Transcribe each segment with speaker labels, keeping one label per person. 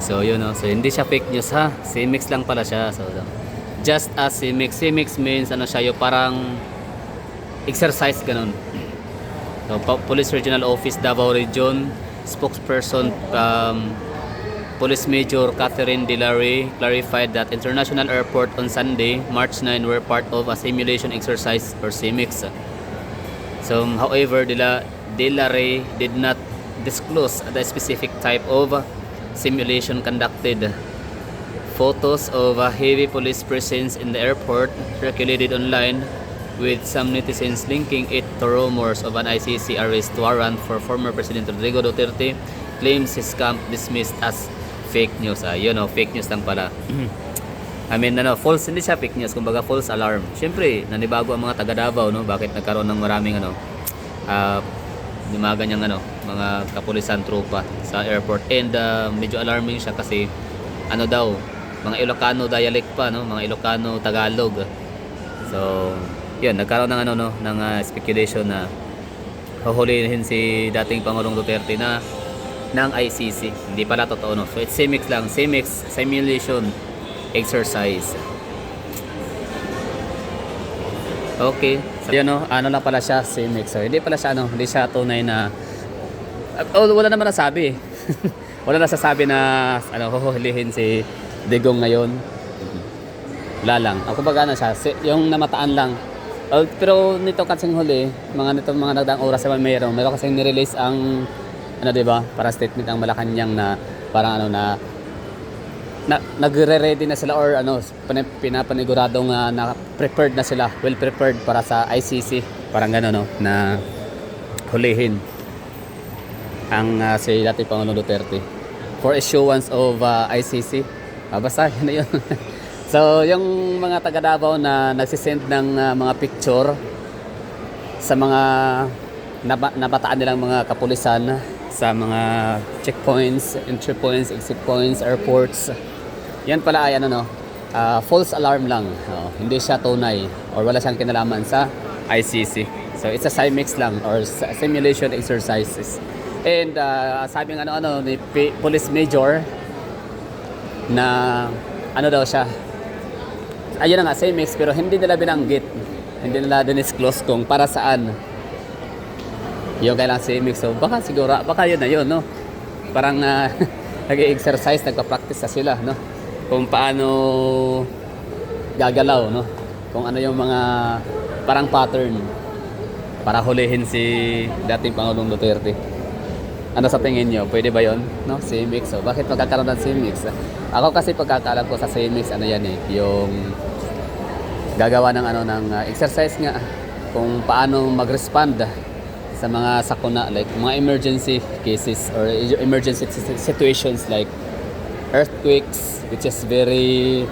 Speaker 1: So yun no. So hindi siya fake news ha. CMX lang pala siya. So just as CMX. CMX means ano siya yung parang exercise ganun. So Police Regional Office Davao Region spokesperson Police Major Catherine Dilare clarified that International Airport on Sunday, March 9 were part of a simulation exercise or CMX. So however, Dilare did not disclose the specific type of simulation conducted. Photos of a heavy police presence in the airport circulated online, with some netizens linking it to rumors of an ICC arrest warrant for former President Rodrigo Duterte. Claims his camp dismissed as fake news. Yun o, fake news lang pala. I mean, false, hindi siya fake news, kumbaga false alarm. Siyempre, nanibago ang mga taga Davao, no? Bakit nagkaroon ng maraming mga ganyang mga kapulisan tropa sa airport. And medyo alarming siya kasi daw, mga Ilocano dialect pa, no? Mga Ilocano Tagalog. So, yun, nagkaroon ng ng speculation na huhulihin si dating Pangulong Duterte ng ICC. Hindi pala totoo, no? So it's CMX lang, CMX simulation exercise. Okay. So yun, no, lang pala siya, CMX. So hindi pala siya hindi siya tunay na wala naman nasabi. Wala nasasabi na huhulihin si Digong ngayon. Wala lang. Ako baga siya, yung namataan lang. Pero nito kasing huli, mga nagdaang oras naman meron kasing nirelease ang diba, para statement ang Malacanang na parang na nagre-ready na sila or pinapaniguradong na prepared na sila, well prepared para sa ICC, parang gano'n na hulihin ang si dating Pangulong Duterte for issuance of ICC. Basta yun na yun. So, yung mga taga Davao na nagsisend ng mga picture sa mga nabataan nilang mga kapulisan sa mga checkpoints, entry points, exit points, airports. Yan pala ay false alarm lang. Hindi siya tunay or wala siyang kinalaman sa ICC. So, it's a CMX lang or simulation exercises. And sabi ng ni Police Major na daw siya, ayun na nga, CMX, pero hindi nila binanggit, hindi nila dinisclose kung para saan yung kailangan CMX. So baka yun na yun, no? Parang nag-exercise, nagpa-practice na sila, no? Kung paano gagalaw, no? Kung ano yung mga parang pattern para hulihin si dating Pangulong Duterte. Ano sa tingin nyo? Pwede ba yun? No? CMX. So, bakit magkakaroon ng CMX? Ako kasi pagkakaalam ko sa CMX, yan yung gagawa ng exercise nga kung paano mag-respond sa mga sakuna, like mga emergency cases or emergency situations like earthquakes, which is very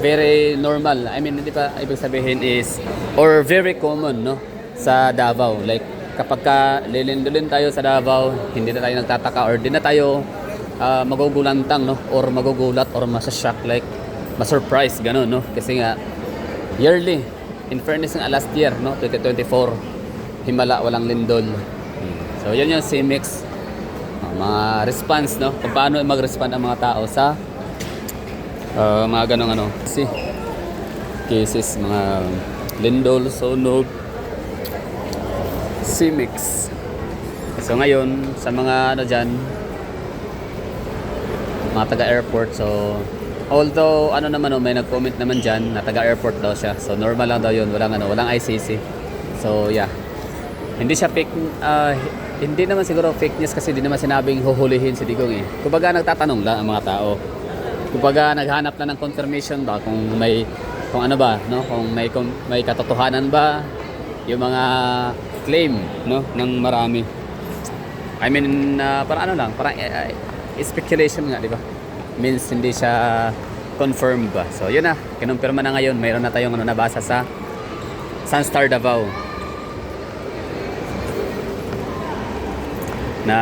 Speaker 1: very normal. I mean, hindi pa ibig sabihin is or very common, no, sa Davao. Like kapag lilindulin tayo sa Davao, hindi na tayo nagtataka or di na tayo magugulantang, no, or magugulat or masashock, like ma-surprise, gano'n, no, kasi nga yearly, in fairness nga last year, no, 2024, himala, walang lindol. So yun yung CMX, mga response, no, kung paano mag-respond ang mga tao sa mga ganong cases, mga lindol, sunog, CMX. So ngayon sa mga dyan, mga taga-airport, so although may nag-comment naman dyan na taga-airport daw siya, so normal lang daw yun, walang ICC. So yeah, hindi siya fake, hindi naman siguro fake news kasi hindi naman sinabing huhulihin si Digong eh. Kumbaga nagtatanong lang ang mga tao, kumbaga naghanap na ng confirmation ba kung may katotohanan ba yung mga claim, no, ng marami. I mean, parang parang speculation nga, di ba? Means hindi siya confirmed ba. So yun na, kinumpirma na ngayon, mayroon na tayong nabasa sa Sunstar Davao na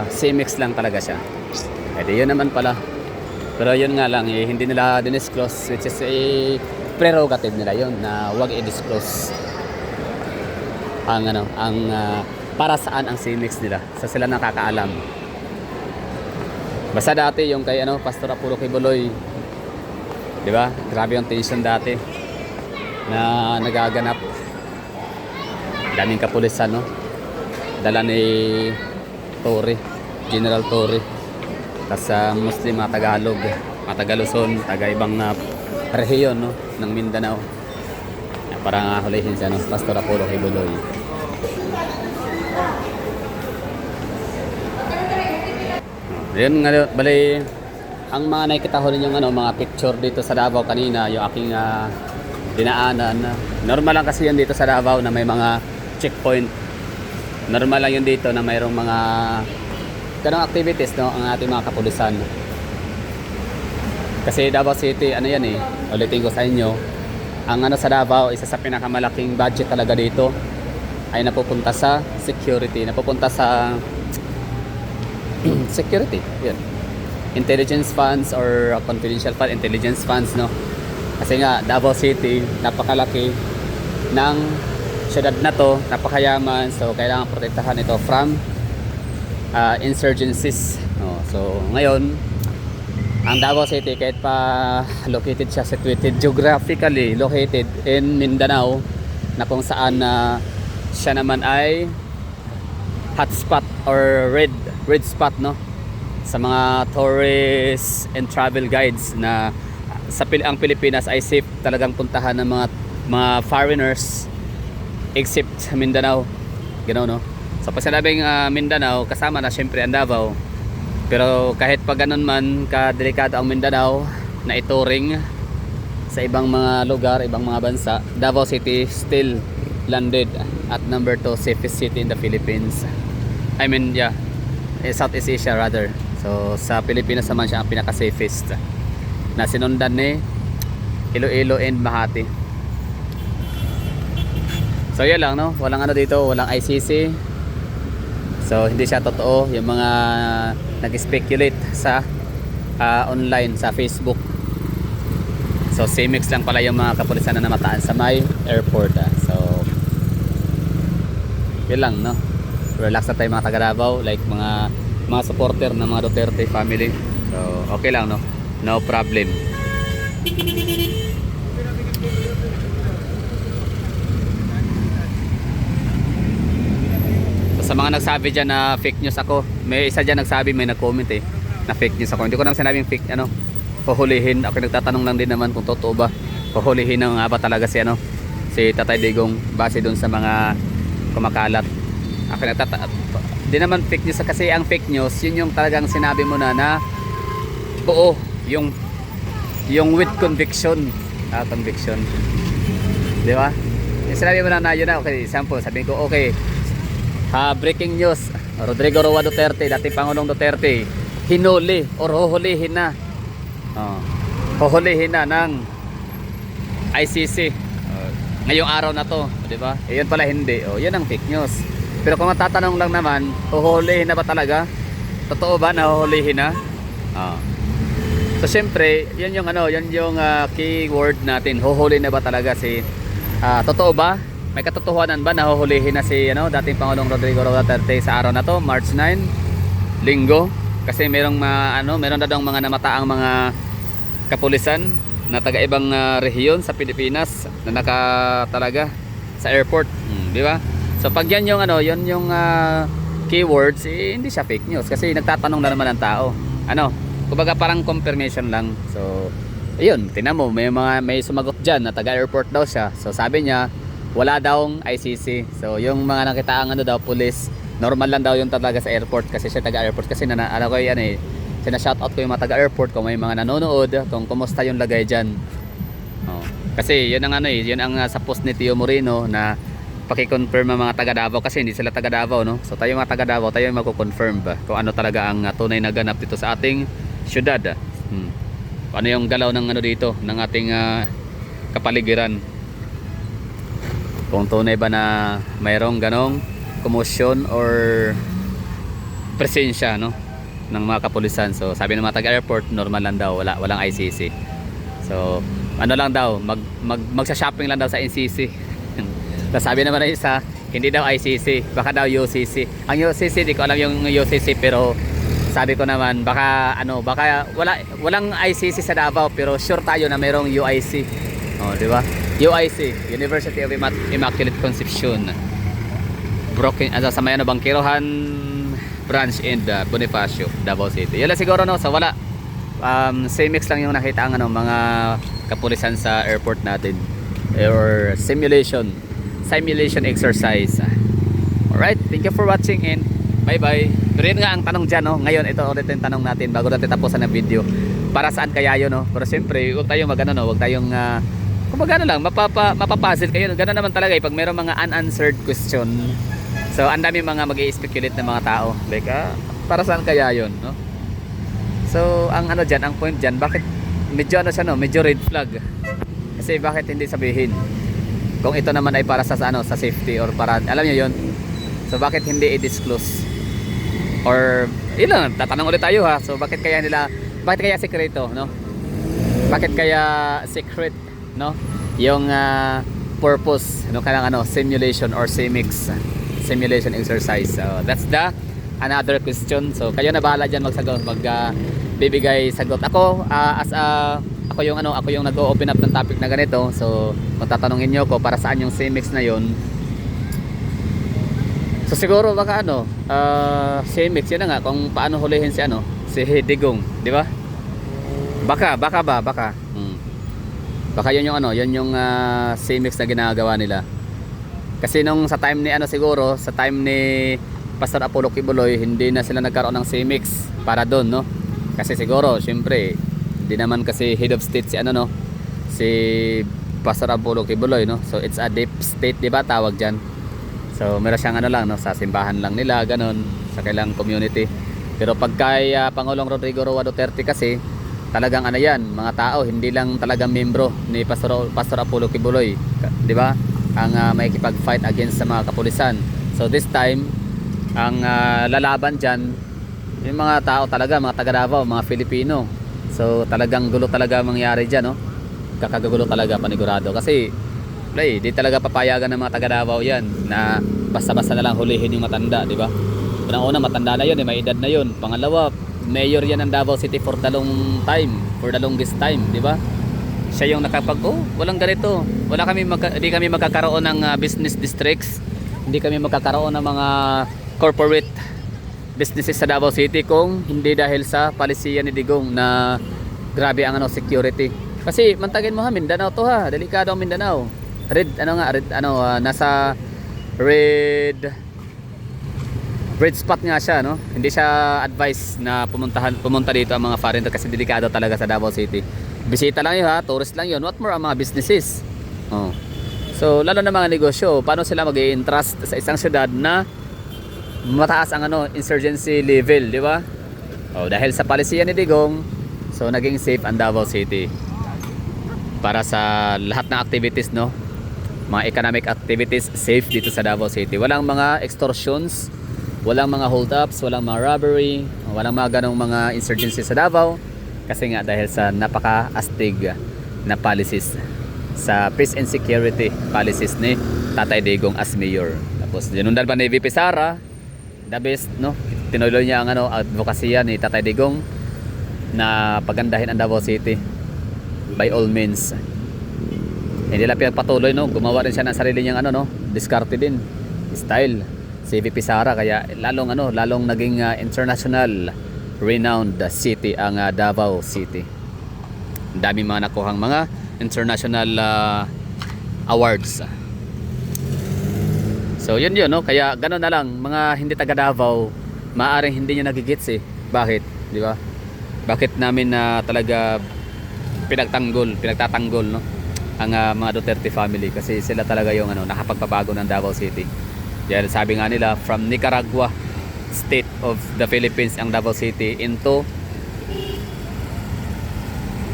Speaker 1: CMX lang talaga siya. Edi yun naman pala. Pero yun nga lang, hindi nila dinisclose, which is prerogative nila yun na wag i-disclose ang para saan ang CMX nila. So sila nakakaalam. Basta dati yung kay ano, Pastor Apollo Kibuloy, di ba? Grabe yung tension dati na nagaganap. Daming kapulisan, no? Dala ni Torre, General Torre. Tapos sa Muslim, mga Tagalog, mga Tagaluzon, taga ibang rehiyon, no? Ng Mindanao. Para hulihin siya, no? Pastor Apollo Kibuloy. Yun nga, bali, ang mga nakikita ko rin yung ano, mga picture dito sa Davao kanina, yung aking dinaanan. Normal lang kasi yun dito sa Davao na may mga checkpoint. Normal lang yun dito na mayroong mga ganong activities, no, ang ating mga kapulisan. Kasi Davao City, ano yan eh, ulitin ko sa inyo, ang ano sa Davao, isa sa pinakamalaking budget talaga dito ay napupunta sa security, napupunta sa security, yun. Intelligence funds or confidential fund, intelligence funds, no? Kasi nga, Davao City, napakalaki ng syudad na to, napakayaman, so kailangan protektahan ito from insurgencies. No? So, ngayon, ang Davao City, kahit pa located siya, situated geographically, located in Mindanao, na kung saan siya naman ay hotspot or red spot, no, sa mga tourists and travel guides na ang Pilipinas ay safe talagang puntahan ng mga foreigners except Mindanao, gano'n, no. So pag sinabing Mindanao, kasama na syempre ang Davao, pero kahit pa ganun man kadelikado ang Mindanao na ituring sa ibang mga lugar, ibang mga bansa, Davao City still landed at number 2 safest city in the Philippines. I mean, yeah, Southeast Asia rather. So sa Pilipinas naman siya ang pinaka-safest na sinundan ni Iloilo and Makati. So yan lang, no, walang ano dito, walang ICC. So hindi siya totoo yung mga nag-speculate sa online sa Facebook. So CMX lang pala yung mga kapulisan na namataan sa may airport. So yun lang, no, relax na tayo mga taga Davao, like mga supporter ng mga Duterte family. So okay lang, no, no problem. So, sa mga nagsabi dyan na fake news ako, may isa dyan nagsabi, may nag-comment na fake news ako. Hindi ko naman sinabing fake, ano, pahulihin. Ako nagtatanong lang din naman kung totoo ba, pahulihin na nga ba talaga si Tatay Digong base dun sa mga kumakalat. Ako di naman fake news, kasi ang fake news yun yung talagang sinabi mo na buo yung with conviction, conviction, di ba? Yung sinabi mo na yun na, okay, example, sabihin ko, okay, breaking news, Rodrigo Roa Duterte, dating Pangulong Duterte, hinuli or huhulihin na ng ICC ngayong araw na to, di ba? Yun pala hindi, yun ang fake news. Pero kung matatanong lang naman, huhulihin na ba talaga? Totoo ba na huhulihin na? So syempre, yun yung keyword natin, huhuli na ba talaga totoo ba? May katotohanan ba na huhulihin na dating Pangulong Rodrigo Roa Duterte sa araw na to, March 9, Linggo? Kasi meron na daw mga namataang mga kapulisan na taga ibang rehiyon sa Pilipinas na talaga sa airport, di ba? So pag yan yung keywords, hindi siya fake news kasi nagtatanong na naman ang tao. Kumbaga parang confirmation lang. So ayun, tingnan mo, may sumagot diyan na taga airport daw siya. So sabi niya wala daw ICC. So yung mga nakita ang police, normal lang daw yung talaga sa airport kasi siya taga airport. Kasi sina-shoutout ko yung mga taga airport kung may mga nanonood, kung kumusta yung lagay diyan. Kasi yun ang yun ang sa post ni Tio Moreno na paki-confirm ang mga taga Davao kasi hindi sila taga Davao, no? So tayo mga taga Davao, tayo yung magko-confirm ba kung ano talaga ang tunay na ganap dito sa ating syudad. Ano yung galaw ng dito ng ating kapaligiran. Kung tunay ba na mayroong ganong commotion or presensya, no, ng mga kapulisan. So sabi ng mga taga-airport, normal lang daw, walang ICC. So lang daw, magsa-shopping lang daw sa NCC. Sabi naman ng isa, hindi daw ICC, baka daw UCC. Ang UCC, di ko alam yung UCC, pero Sabi ko naman baka walang ICC sa Davao pero sure tayo na mayroong UIC. Oh, di ba? UIC, University of Immaculate Conception. Sa Mayano Bangkirohan branch in Bonifacio, Davao City. Yan lang siguro no, so wala. CMX lang yung nakita ang mga kapulisan sa airport natin or simulation exercise. Alright, thank you for watching and bye bye. Pero yun nga ang tanong dyan, no? Ngayon ito ulit yung tanong natin bago natin tapusan ng video, para saan kaya yun, no? Pero siyempre huwag tayong huwag tayong kumbaga lang mapapuzzle kayo, gano'n naman talaga pag mayroong mga unanswered question. So ang dami mga mag-i-speculate ng mga tao like para saan kaya yun, no? So ang dyan, ang point dyan, bakit medyo medyo red flag. Kasi bakit hindi sabihin kung ito naman ay para sa sa safety or para alam niyo yun. So bakit hindi i-disclose? Or ilan, tatanong ulit tayo ha. So bakit kaya sekreto, no? Bakit kaya secret, no? Yung purpose, no, kanang simulation or simulation exercise. So that's the another question. So kayo na bahala diyan magsagot, bibigay sagot. Ako ako yung nag-o-open up ng topic na ganito. So kung tatanungin niyo ko para saan yung CMX na yon, so siguro baka CMX yun na nga kung paano hulihin si Digong, di ba? Baka yun yung CMX na ginagawa nila. Kasi nung sa time ni siguro sa time ni Pastor Apollo Kibuloy, hindi na sila nagkaroon ng CMX para doon, no? Kasi siguro syempre hindi naman kasi head of state si Pastor Apollo Kibuloy, no? So it's a deep state, di ba tawag diyan? So meron siyang no, sa simbahan lang nila ganun, sa kailang community. Pero pag kay Pangulong Rodrigo Roa Duterte kasi talagang yan, mga tao hindi lang talagang membro ni Pastor Apollo Kibuloy, di ba? Ang makikipag-fight against sa mga kapulisan. So this time ang lalaban diyan yung mga tao talaga, mga taga Davao, mga Filipino. So talagang gulo talaga mangyari diyan, no? Kakagulo talaga panigurado kasi di talaga papayagan ng mga taga Davao yan na basta-basta na lang hulihin yung matanda, di ba? Unang-una matanda na yun, may edad na yun. Pangalawa, mayor yan ng Davao City for the longest time, di ba? Siya yung walang ganito. Hindi kami magkakaroon ng business districts. Hindi kami magkakaroon ng mga corporate businesses sa Davao City kung hindi dahil sa palisiyan ni Digong na grabe ang security. Kasi mantagin mo Mindanao to ha, delikado ang Mindanao. Nasa red spot nga siya, no? Hindi siya advice na pumunta dito ang mga foreigner kasi delikado talaga sa Davao City. Bisita lang yun ha, tourist lang yun. What more ang mga businesses? So lalo na mga negosyo, paano sila mag-i-entrust sa isang syudad na mataas ang insurgency level, di ba? Dahil sa palisiyan ni Digong, so naging safe ang Davao City para sa lahat ng activities, no? Mga economic activities safe dito sa Davao City. Walang mga extortions, walang mga hold-ups, walang mga robbery, walang mga ganong mga insurgency sa Davao kasi nga dahil sa napaka-astig na policies, sa peace and security policies ni Tatay Digong as mayor. Tapos dinundan pa ni VP Sara, the best, no? Tinuloy niya ang advokasya ni Tatay Digong na pagandahin ang Davao City by all means. Hindi lang pinagpatuloy, no? Gumawa rin siya ng sarili niyang diskarte din style si VP Sara, kaya lalong naging international renowned city ang Davao City. Dami mga nakuhang mga international awards. So yun, no? Kaya gano'n na lang, mga hindi taga Davao maaring hindi niya nagigits bakit, di ba? Bakit namin talaga pinagtatanggol, no? Ang mga Duterte family kasi sila talaga yung nakapagpabago ng Davao City. Dahil sabi nga nila, from Nicaragua state of the Philippines ang Davao City into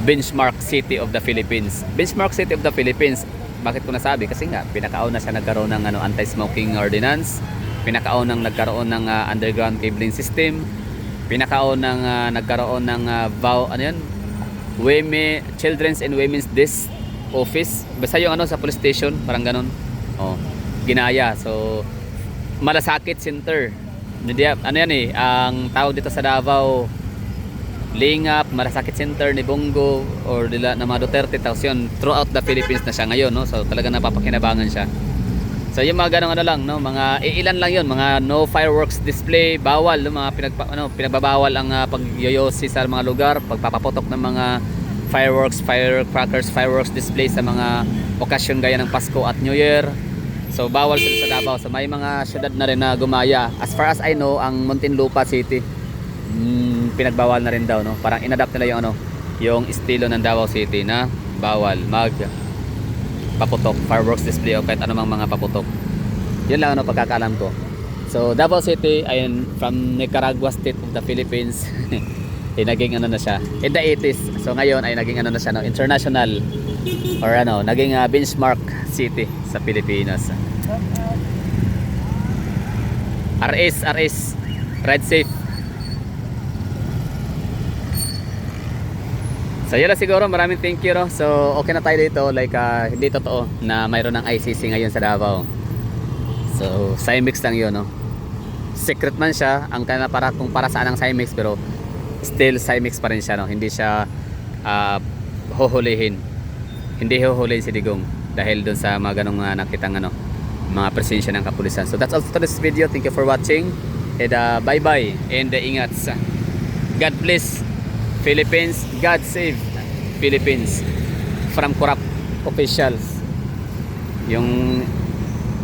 Speaker 1: benchmark city of the Philippines. Benchmark city of the Philippines, bakit ko nasabi? Kasi nga pinakauna siya nagkaroon ng anti-smoking ordinance, pinakaunang nagkaroon ng underground cabling system, pinakaunang nagkaroon ng Children's and Women's Desk Office. Basta yung sa police station, parang ganun. Ginaya. So Malasakit Center. Hindi, ano yan eh, ang tawag dito sa Davao, Lingap, Malasakit Center ni Bongo or nila na mga Duterte, tapos yun throughout the Philippines na siya ngayon, no? So talaga napapakinabangan siya. So yung mga ganong ano lang, no, mga ilan lang yun, mga no fireworks display, bawal, no, mga pinagbabawal ang pagyoyosi sa mga lugar, pagpapaputok ng mga fireworks, firecrackers, fireworks display sa mga okasyon gaya ng Pasko at New Year. So bawal sila sa Davao. So may mga syudad na rin na gumaya. As far as I know, ang Muntinlupa City, pinagbawal na rin daw, no. Parang inadapt nila yung ano, yung estilo ng Davao City na bawal mag paputok, fireworks display o kahit anumang mga paputok. Yun lang ano pagkakaalam ko. So Davao City ay from Nicaragua state of the Philippines. Eh, naging ano na siya in the 80s. So ngayon ay naging ano na siya, no, international or ano, naging benchmark city sa Pilipinas. RS Ride Safe. So yun lang siguro, maraming thank you, no? So okay na tayo dito, like hindi totoo na mayroon ng ICC ngayon sa Davao. So Cimex lang yun, no? Secret man siya, ang para kung para saan ang Cimex, pero still Cimex pa rin siya, no? Hindi siya huhulihin. Hindi huhulihin si Digong dahil dun sa mga ganong nakitang ano, mga presensya ng kapulisan. So that's all for this video. Thank you for watching and bye bye and ingat sa God bless Philippines, God save Philippines from corrupt officials. Yung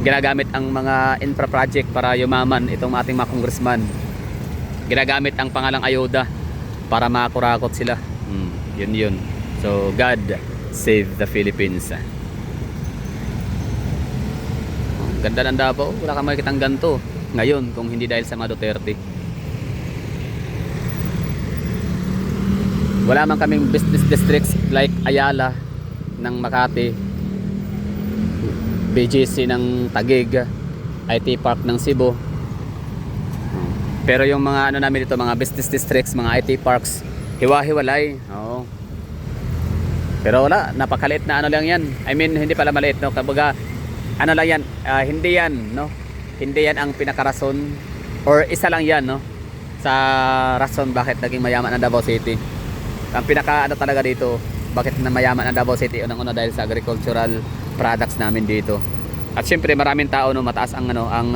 Speaker 1: ginagamit ang mga infra project para yumaman itong ating mga congressman. Ginagamit ang pangalang ayuda para makakurakot sila. Yun. So God save the Philippines. Ganda ng Davao, wala kang makikitang ganito ngayon kung hindi dahil sa mga Duterte. Wala man kaming business districts like Ayala ng Makati, BGC ng Taguig, IT Park ng Cebu. Pero yung mga ano namin dito, mga business districts, mga IT parks, hiwa-hiwalay. Oo. Pero wala, napakaliit na ano lang yan. I mean, hindi pala maliit, no? Kumbaga, ano lang yan, hindi yan, no? Hindi yan ang pinakarason or isa lang yan, no? Sa rason bakit naging mayaman ang Davao City. Ang pinaka ano talaga dito, bakit na mayaman ang Davao City, unang-una dahil sa agricultural products namin dito. At syempre maraming tao, no, mataas ang ano, ang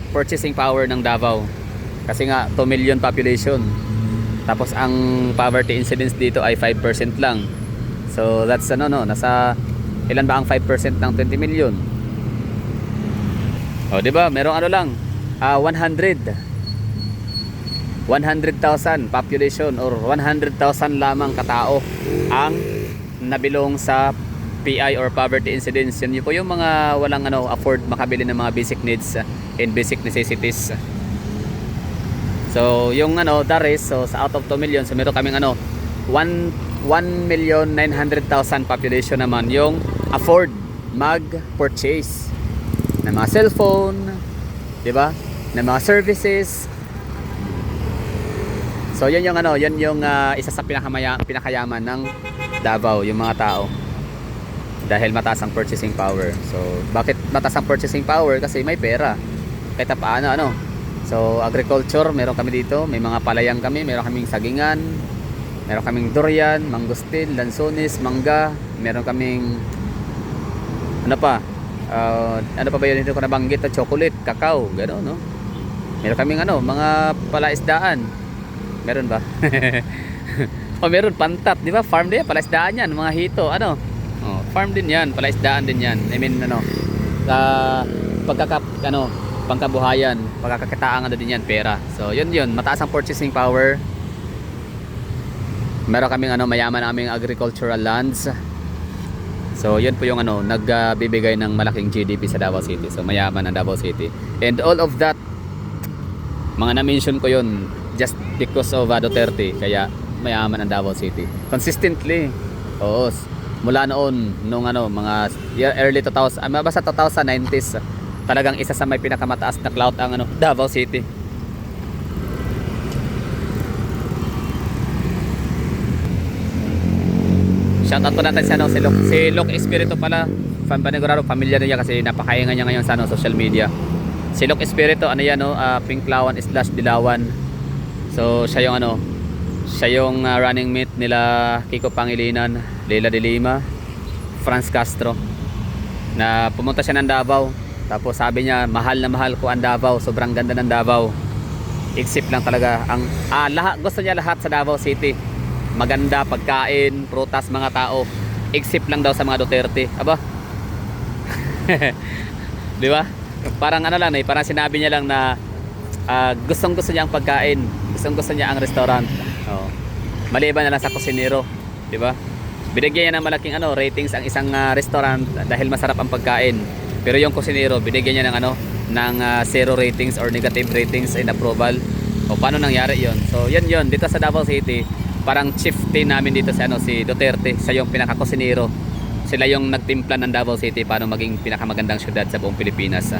Speaker 1: purchasing power ng Davao. Kasi nga 2 million population. Tapos ang poverty incidence dito ay 5% lang. So that's ano, no, nasa ilan ba ang 5% ng 20 million? O di ba? Merong ano lang, 100,000 population or 100,000 lamang katao ang nabilong sa PI or poverty incidence. Yan po yung mga walang ano, afford makabili ng mga basic needs and basic necessities. So yung ano, the rest, so sa out of 2 million, so meron kaming ano, 1,900,000 population naman yung afford mag-purchase ng mga cellphone, di ba? Ng mga services. So yun yung ano, yun yung isa sa pinakayaman ng Davao, yung mga tao. Dahil mataas ang purchasing power. So bakit mataas ang purchasing power? Kasi may pera. Kahit paano ano. So agriculture, meron kami dito, may mga palayan kami, meron kaming sagingan, meron kaming durian, mangustin, lansones, mangga, meron kaming ano pa? Ano pa ba yun, hindi ko nabanggit, chocolate, kakao, gano'n, no? Meron kaming ano, mga palaisdaan. Meron ba? O meron pantat, di ba? Farm din, palaisdaan yan, mga hito, ano? Oh, farm din yan, palaisdaan din yan. I mean, ano, pangkabuhayan, pagkakakitaan din yan, pera. So, yun, mataas ang purchasing power. Meron kaming ano, mayaman naming agricultural lands. So, yun po yung ano, nagbibigay ng malaking GDP sa Davao City. So, mayaman ang Davao City. And all of that, mga na-mention ko yun just because of Duterte, kaya mayaman ang Davao City consistently. Oo, mula noon nung ano, mga early 2000, basta 2090s, talagang isa sa may pinakamataas na clout ang ano, Davao City. Shoutout po natin si ano, si Lok Espiritu pala, Panigurado, pamilya niya kasi napakaingan niya ngayon sa ano, social media. Silok Espiritu, ano yan, no? Pinklawan slash Dilawan. So, siya yung ano, siya yung running mate nila Kiko Pangilinan, Leila de Lima, Franz Castro. Na pumunta siya ng Davao. Tapos sabi niya, mahal na mahal ko ang Davao. Sobrang ganda ng Davao. Except lang talaga ang lahat, gusto niya lahat sa Davao City. Maganda, pagkain, prutas, mga tao. Except lang daw sa mga Duterte. Aba? Di ba? Parang ano lang, parang sinabi niya lang na gustong gusto niya ang pagkain. Gustong gusto niya ang restaurant. Oh. Maliban na lang sa kusinero. Di ba? Binigyan niya ng malaking ratings ang isang restaurant dahil masarap ang pagkain. Pero yung kusinero, binigyan niya ng ng zero ratings or negative ratings in approval. O paano nangyari yon? So yun dito sa Davao City, parang chieftain namin dito si Duterte, siya yung pinaka-kusinero. Sila yung nagtimpla ng Davao City para maging pinakamagandang syudad sa buong Pilipinas.